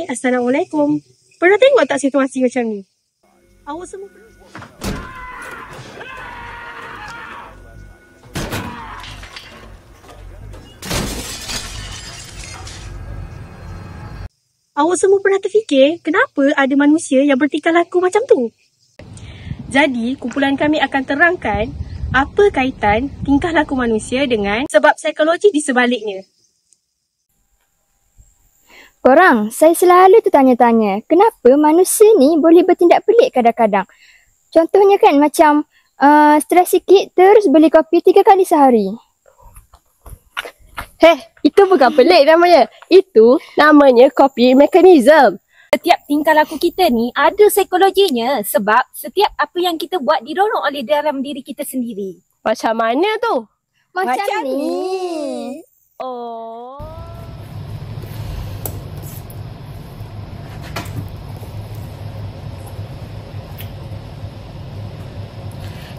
Assalamualaikum. Pernah tengok tak situasi macam ni? Awak semua pernah? Awak semua pernah terfikir kenapa ada manusia yang bertingkah laku macam tu? Jadi, kumpulan kami akan terangkan apa kaitan tingkah laku manusia dengan sebab psikologi di sebaliknya. Korang, saya selalu tertanya-tanya, kenapa manusia ni boleh bertindak pelik kadang-kadang? Contohnya kan macam stres sikit terus beli kopi 3 kali sehari. Itu bukan pelik namanya. Itu namanya coping mechanism. Setiap tingkah laku kita ni ada psikologinya sebab setiap apa yang kita buat didorong oleh dalam diri kita sendiri. Macam mana tu? Macam ni. Oh.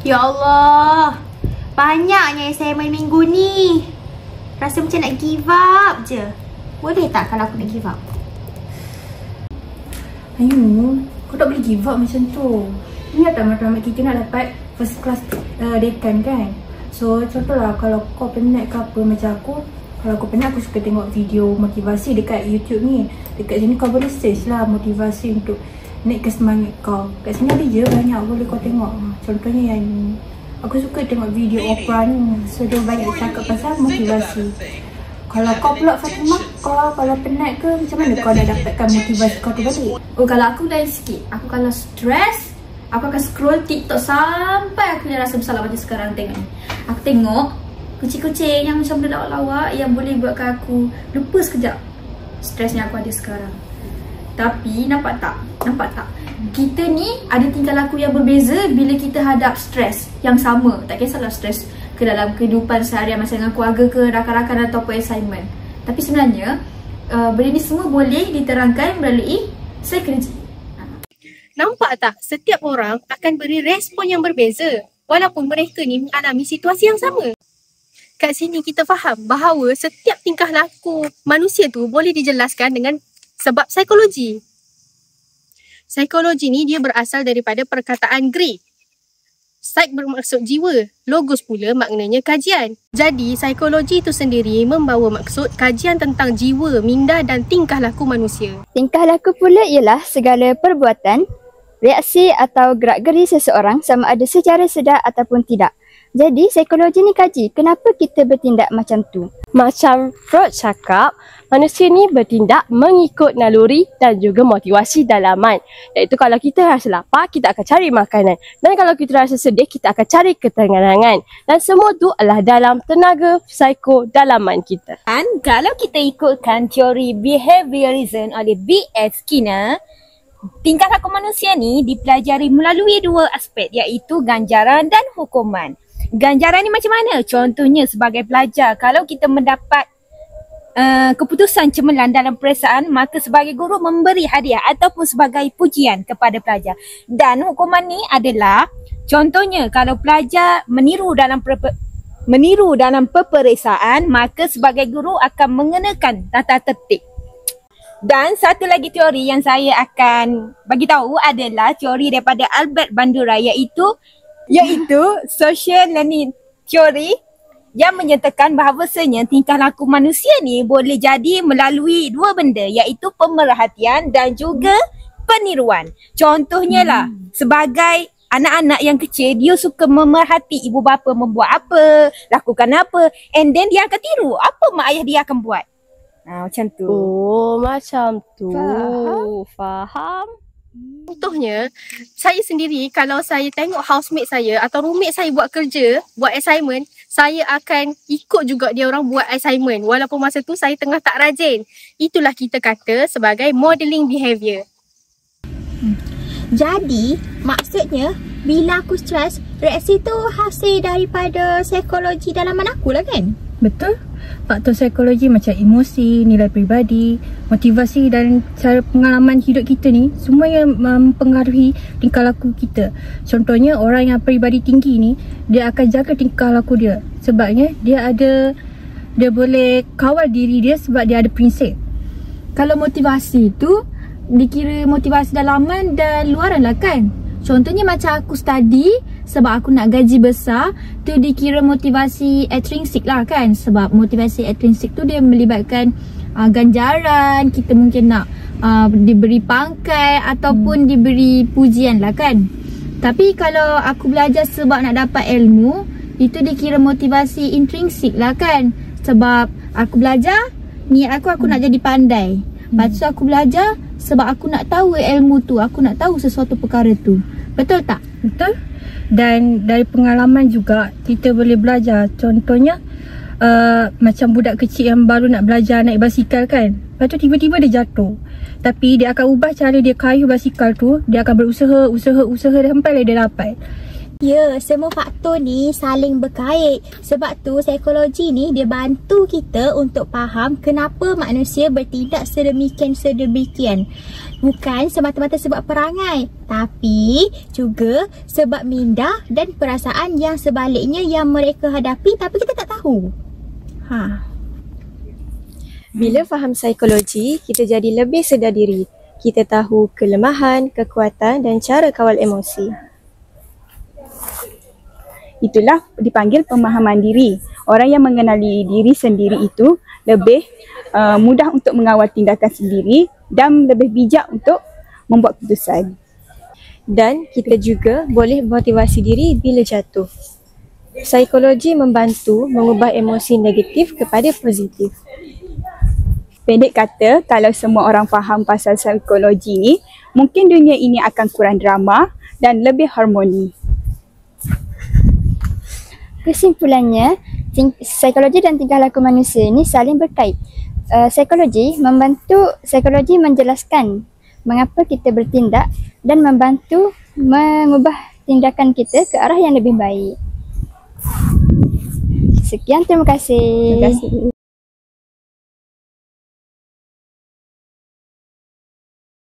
Ya Allah, banyaknya assignment minggu ni. Rasa macam nak give up je. Boleh tak kalau aku nak give up? Ayu, kau tak boleh give up macam tu. Ingat tak matlamat kita nak dapat first class dekan kan? So contohlah kalau kau penat ke apa macam aku, kalau aku penat aku suka tengok video motivasi dekat YouTube ni. Dekat sini kau boleh search lah motivasi untuk naikkan semangat kau. Kat sini ada je banyak boleh kau tengok. Contohnya yang aku suka tengok video Oprah ni. So dia banyak cakap pasal motivasi. Kalau kau pula Fatimah, kau kalau penat ke macam mana kau nak dapatkan motivasi kau tu balik? Oh, kalau aku lain sikit. Aku kalau stres, aku akan scroll TikTok sampai aku rasa bersalah macam sekarang tengok ni. Aku tengok kucing-kucing yang macam lawak-lawak yang boleh buatkan aku lupa sekejap stres yang aku ada sekarang. Tapi nampak tak? Kita ni ada tingkah laku yang berbeza bila kita hadap stres yang sama. Tak kisahlah stres ke dalam kehidupan seharian masa dengan keluarga ke, rakan-rakan ataupun assignment. Tapi sebenarnya benda ni semua boleh diterangkan melalui psikologi. Nampak tak? Setiap orang akan beri respon yang berbeza walaupun mereka ni mengalami situasi yang sama. Kat sini kita faham bahawa setiap tingkah laku manusia tu boleh dijelaskan dengan sebab psikologi. Psikologi ni dia berasal daripada perkataan Greek. Psych bermaksud jiwa, logos pula maknanya kajian. Jadi psikologi itu sendiri membawa maksud kajian tentang jiwa, minda dan tingkah laku manusia. Tingkah laku pula ialah segala perbuatan, reaksi atau gerak-geri seseorang sama ada secara sedar ataupun tidak. Jadi psikologi ni kaji kenapa kita bertindak macam tu. Macam Freud cakap, manusia ni bertindak mengikut naluri dan juga motivasi dalaman. Iaitu kalau kita rasa lapar, kita akan cari makanan. Dan kalau kita rasa sedih, kita akan cari ketenangan. Dan semua tu adalah dalam tenaga psikodalaman kita. Dan kalau kita ikutkan teori behaviorism oleh B.S. Skinner, tingkah laku manusia ni dipelajari melalui 2 aspek iaitu ganjaran dan hukuman. Ganjaran ni macam mana? Contohnya sebagai pelajar, kalau kita mendapat keputusan cemerlang dalam peperiksaan, maka sebagai guru memberi hadiah ataupun sebagai pujian kepada pelajar. Dan hukuman ni adalah contohnya kalau pelajar meniru dalam peperiksaan, maka sebagai guru akan mengenakan tata tertib. Dan satu lagi teori yang saya akan bagi tahu adalah teori daripada Albert Bandura iaitu social learning theory yang menyatakan bahawasanya tingkah laku manusia ni boleh jadi melalui 2 benda iaitu pemerhatian dan juga peniruan. Contohnya lah sebagai anak-anak yang kecil, dia suka memerhati ibu bapa membuat apa, lakukan apa, and then dia akan tiru apa mak ayah dia akan buat. Macam tu. Oh, macam tu. Faham? Contohnya, saya sendiri kalau saya tengok housemate saya atau roommate saya buat kerja, buat assignment, saya akan ikut juga dia orang buat assignment walaupun masa tu saya tengah tak rajin. Itulah kita kata sebagai modeling behaviour. Jadi, maksudnya bila aku stres, reaksi tu hasil daripada psikologi dalaman aku lah kan? Betul. Faktor psikologi macam emosi, nilai peribadi, motivasi dan cara pengalaman hidup kita ni semua yang mempengaruhi tingkah laku kita. Contohnya orang yang peribadi tinggi ni, dia akan jaga tingkah laku dia. Sebabnya dia boleh kawal diri dia sebab dia ada prinsip. Kalau motivasi tu dikira motivasi dalaman dan luaran lah kan. Contohnya macam aku study sebab aku nak gaji besar, tu dikira motivasi extrinsic lah kan. Sebab motivasi extrinsic tu dia melibatkan ganjaran, kita mungkin nak diberi pangkat ataupun diberi pujian lah kan. Tapi kalau aku belajar sebab nak dapat ilmu, itu dikira motivasi intrinsik lah kan. Sebab aku belajar, niat aku nak jadi pandai. Lepas tu aku belajar sebab aku nak tahu ilmu tu, aku nak tahu sesuatu perkara tu. Betul tak? Betul. Dan dari pengalaman juga kita boleh belajar. Contohnya macam budak kecil yang baru nak belajar naik basikal kan. Lepas tu tiba-tiba dia jatuh. Tapi dia akan ubah cara dia kayuh basikal tu. Dia akan berusaha sampai dia dapat. Ya, semua faktor ni saling berkait. Sebab tu psikologi ni dia bantu kita untuk faham kenapa manusia bertindak sedemikian. Bukan semata-mata sebab perangai, tapi juga sebab minda dan perasaan yang sebaliknya yang mereka hadapi tapi kita tak tahu. Bila faham psikologi, kita jadi lebih sedar diri. Kita tahu kelemahan, kekuatan dan cara kawal emosi. Itulah dipanggil pemahaman diri. Orang yang mengenali diri sendiri itu lebih mudah untuk mengawal tindakan sendiri dan lebih bijak untuk membuat keputusan. Dan kita juga boleh motivasi diri bila jatuh. Psikologi membantu mengubah emosi negatif kepada positif. Pendek kata, kalau semua orang faham pasal psikologi ni, mungkin dunia ini akan kurang drama dan lebih harmoni. Kesimpulannya, psikologi dan tingkah laku manusia ini saling berkait. Psikologi menjelaskan mengapa kita bertindak dan membantu mengubah tindakan kita ke arah yang lebih baik. Sekian, terima kasih. Terima kasih.